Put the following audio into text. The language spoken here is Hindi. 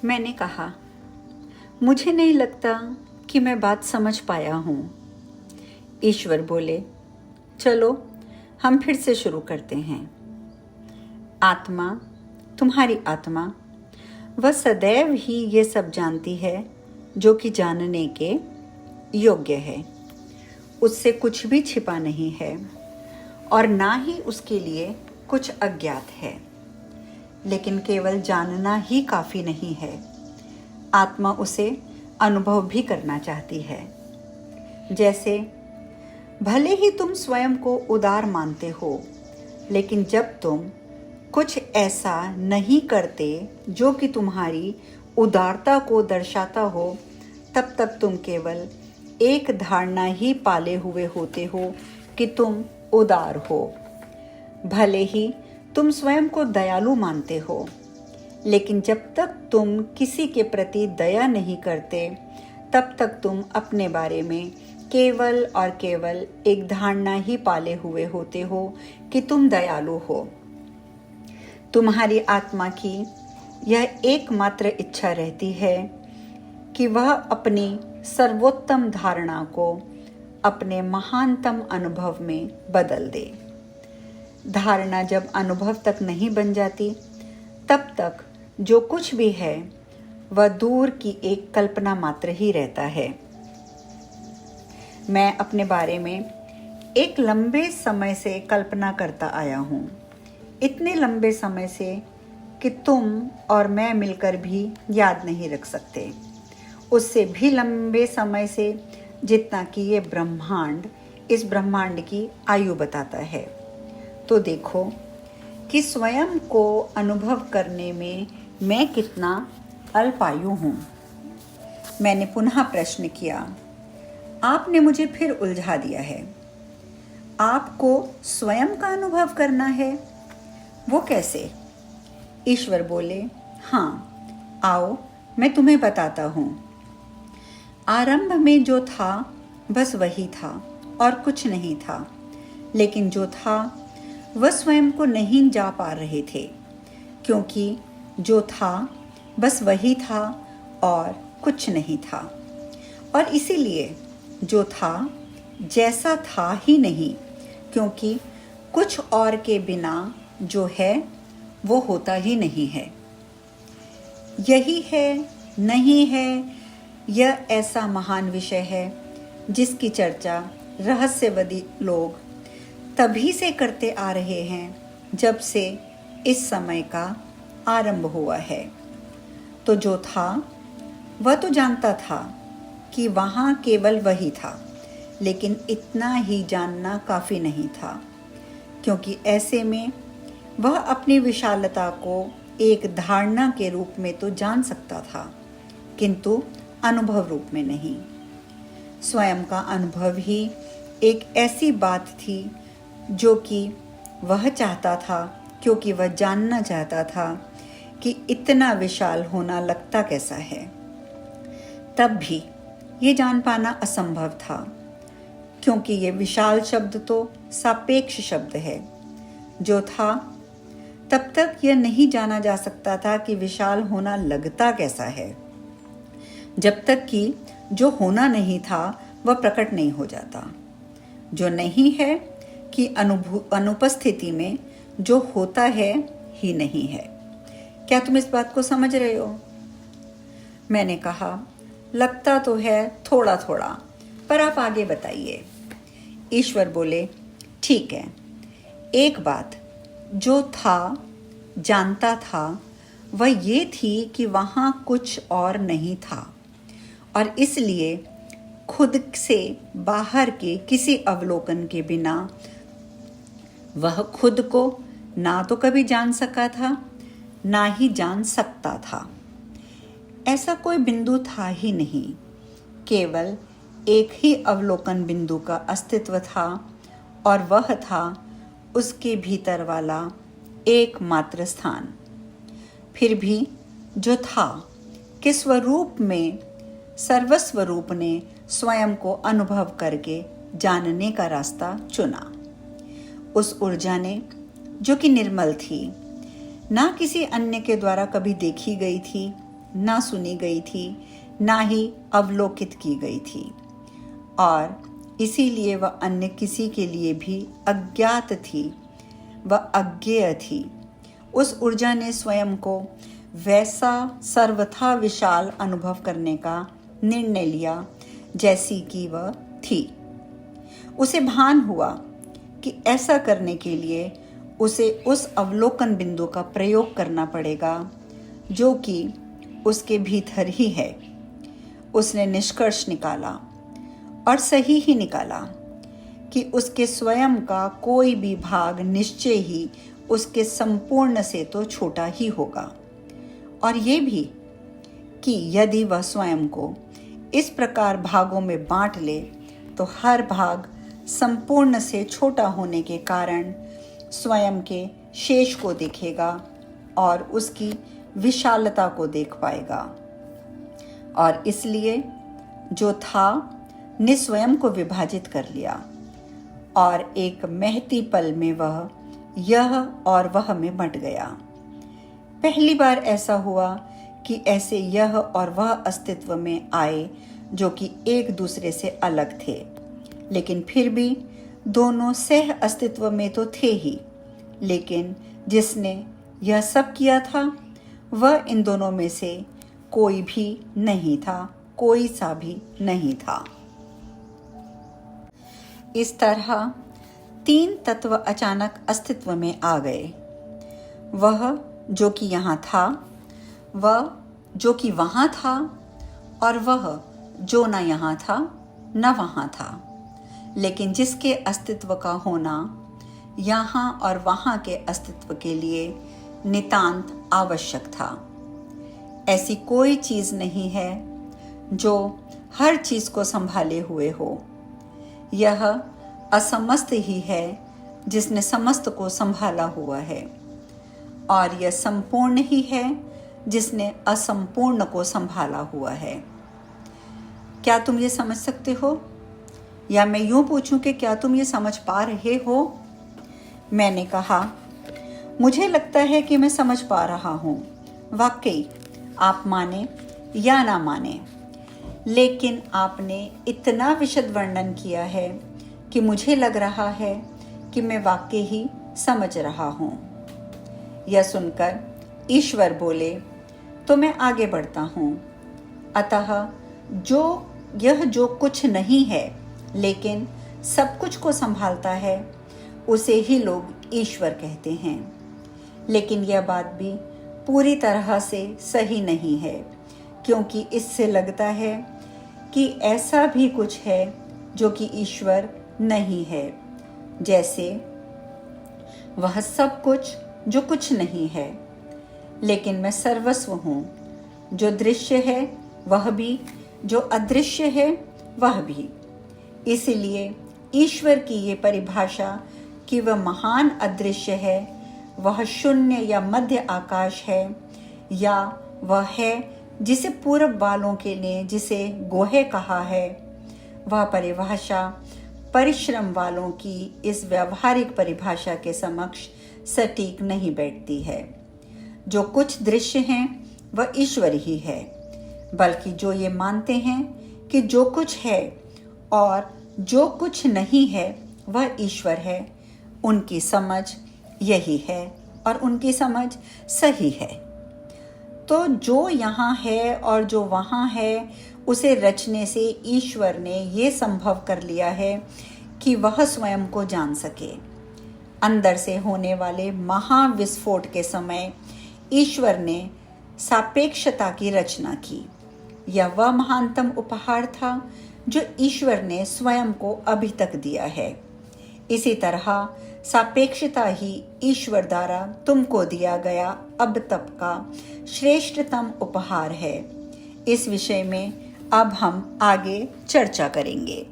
मैंने कहा, मुझे नहीं लगता कि मैं बात समझ पाया हूँ। ईश्वर बोले, चलो हम फिर से शुरू करते हैं। आत्मा, तुम्हारी आत्मा, वह सदैव ही ये सब जानती है जो कि जानने के योग्य है। उससे कुछ भी छिपा नहीं है और ना ही उसके लिए कुछ अज्ञात है। लेकिन केवल जानना ही काफ़ी नहीं है, आत्मा उसे अनुभव भी करना चाहती है। जैसे भले ही तुम स्वयं को उदार मानते हो, लेकिन जब तुम कुछ ऐसा नहीं करते जो कि तुम्हारी उदारता को दर्शाता हो, तब तक तुम केवल एक धारणा ही पाले हुए होते हो कि तुम उदार हो। भले ही तुम स्वयं को दयालु मानते हो, लेकिन जब तक तुम किसी के प्रति दया नहीं करते, तब तक तुम अपने बारे में केवल और केवल एक धारणा ही पाले हुए होते हो कि तुम दयालु हो। तुम्हारी आत्मा की यह एकमात्र इच्छा रहती है कि वह अपनी सर्वोत्तम धारणा को अपने महानतम अनुभव में बदल दे। धारणा जब अनुभव तक नहीं बन जाती, तब तक जो कुछ भी है वह दूर की एक कल्पना मात्र ही रहता है। मैं अपने बारे में एक लंबे समय से कल्पना करता आया हूँ, इतने लंबे समय से कि तुम और मैं मिलकर भी याद नहीं रख सकते। उससे भी लंबे समय से जितना कि ये ब्रह्मांड इस ब्रह्मांड की आयु बताता है। तो देखो कि स्वयं को अनुभव करने में मैं कितना अल्पायु हूँ। मैंने पुनः प्रश्न किया। आपने मुझे फिर उलझा दिया है। आपको स्वयं का अनुभव करना है, वो कैसे? ईश्वर बोले, हाँ, आओ मैं तुम्हें बताता हूँ। आरंभ में जो था बस वही था और कुछ नहीं था, लेकिन जो था वह स्वयं को नहीं जा पा रहे थे, क्योंकि जो था बस वही था और कुछ नहीं था। और इसीलिए जो था जैसा था ही नहीं, क्योंकि कुछ और के बिना जो है वो होता ही नहीं है। यही है, नहीं है, यह ऐसा महान विषय है जिसकी चर्चा रहस्यवादी लोग तभी से करते आ रहे हैं जब से इस समय का आरंभ हुआ है। तो जो था वह तो जानता था कि वहाँ केवल वही था, लेकिन इतना ही जानना काफ़ी नहीं था, क्योंकि ऐसे में वह अपनी विशालता को एक धारणा के रूप में तो जान सकता था, किंतु अनुभव रूप में नहीं। स्वयं का अनुभव ही एक ऐसी बात थी जो कि वह चाहता था, क्योंकि वह जानना चाहता था कि इतना विशाल होना लगता कैसा है। तब भी ये जान पाना असंभव था, क्योंकि ये विशाल शब्द तो सापेक्ष शब्द है। जो था तब तक यह नहीं जाना जा सकता था कि विशाल होना लगता कैसा है, जब तक कि जो होना नहीं था वह प्रकट नहीं हो जाता। जो नहीं है कि अनुपस्थिति में जो होता है ही नहीं है। क्या तुम इस बात को समझ रहे हो? मैंने कहा, लगता तो है थोड़ा थोड़ा, पर आप आगे बताइए। ईश्वर बोले, ठीक है। एक बात जो था, जानता था, वह ये थी कि वहाँ कुछ और नहीं था, और इसलिए खुद से बाहर के किसी अवलोकन के बिना वह खुद को ना तो कभी जान सका था, ना ही जान सकता था। ऐसा कोई बिंदु था ही नहीं, केवल एक ही अवलोकन बिंदु का अस्तित्व था, और वह था उसके भीतर वाला एकमात्र स्थान। फिर भी जो था कि स्वरूप में सर्वस्वरूप ने स्वयं को अनुभव करके जानने का रास्ता चुना। उस ऊर्जा ने, जो कि निर्मल थी, ना किसी अन्य के द्वारा कभी देखी गई थी, ना सुनी गई थी, ना ही अवलोकित की गई थी, और इसीलिए वह अन्य किसी के लिए भी अज्ञात थी, वह अज्ञेय थी। उस ऊर्जा ने स्वयं को वैसा सर्वथा विशाल अनुभव करने का निर्णय लिया जैसी कि वह थी। उसे भान हुआ कि ऐसा करने के लिए उसे उस अवलोकन बिंदु का प्रयोग करना पड़ेगा जो कि उसके भीतर ही है। उसने निष्कर्ष निकाला, और सही ही निकाला, कि उसके स्वयं का कोई भी भाग निश्चय ही उसके संपूर्ण से तो छोटा ही होगा, और ये भी कि यदि वह स्वयं को इस प्रकार भागों में बांट ले तो हर भाग संपूर्ण से छोटा होने के कारण स्वयं के शेष को देखेगा और उसकी विशालता को देख पाएगा, और इसलिए जो था ने स्वयं को विभाजित कर लिया, और एक महती पल में वह यह और वह में बंट गया। पहली बार ऐसा हुआ कि ऐसे यह और वह अस्तित्व में आए जो कि एक दूसरे से अलग थे, लेकिन फिर भी दोनों सह अस्तित्व में तो थे ही। लेकिन जिसने यह सब किया था वह इन दोनों में से कोई भी नहीं था, कोई सा भी नहीं था। इस तरह तीन तत्व अचानक अस्तित्व में आ गए। वह जो कि यहाँ था, वह जो कि वहाँ था, और वह जो न यहाँ था न वहाँ था, लेकिन जिसके अस्तित्व का होना यहाँ और वहाँ के अस्तित्व के लिए नितांत आवश्यक था। ऐसी कोई चीज़ नहीं है जो हर चीज़ को संभाले हुए हो। यह असमस्त ही है जिसने समस्त को संभाला हुआ है, और यह संपूर्ण ही है जिसने असंपूर्ण को संभाला हुआ है। क्या तुम ये समझ सकते हो? या मैं यूं पूछूं कि क्या तुम ये समझ पा रहे हो? मैंने कहा, मुझे लगता है कि मैं समझ पा रहा हूं। वाकई, आप माने या ना माने, लेकिन आपने इतना विशद वर्णन किया है कि मुझे लग रहा है कि मैं वाकई ही समझ रहा हूं। यह सुनकर ईश्वर बोले, तो मैं आगे बढ़ता हूं। अतः जो कुछ नहीं है लेकिन सब कुछ को संभालता है, उसे ही लोग ईश्वर कहते हैं। लेकिन यह बात भी पूरी तरह से सही नहीं है, क्योंकि इससे लगता है कि ऐसा भी कुछ है जो कि ईश्वर नहीं है, जैसे वह सब कुछ जो कुछ नहीं है। लेकिन मैं सर्वस्व हूँ, जो दृश्य है वह भी, जो अदृश्य है वह भी। इसलिए ईश्वर की ये परिभाषा कि वह महान अदृश्य है, वह शून्य या मध्य आकाश है, या वह है जिसे पूरब वालों के ने जिसे गोहे कहा है, वह परिभाषा परिश्रम वालों की इस व्यावहारिक परिभाषा के समक्ष सटीक नहीं बैठती है। जो कुछ दृश्य हैं वह ईश्वर ही है, बल्कि जो ये मानते हैं कि जो कुछ है और जो कुछ नहीं है वह ईश्वर है, उनकी समझ यही है और उनकी समझ सही है। तो जो यहाँ है और जो वहाँ है, उसे रचने से ईश्वर ने ये संभव कर लिया है कि वह स्वयं को जान सके। अंदर से होने वाले महाविस्फोट के समय ईश्वर ने सापेक्षता की रचना की। यह वह महानतम उपहार था जो ईश्वर ने स्वयं को अभी तक दिया है। इसी तरह सापेक्षता ही ईश्वर द्वारा तुमको दिया गया अब तक का श्रेष्ठतम उपहार है। इस विषय में अब हम आगे चर्चा करेंगे।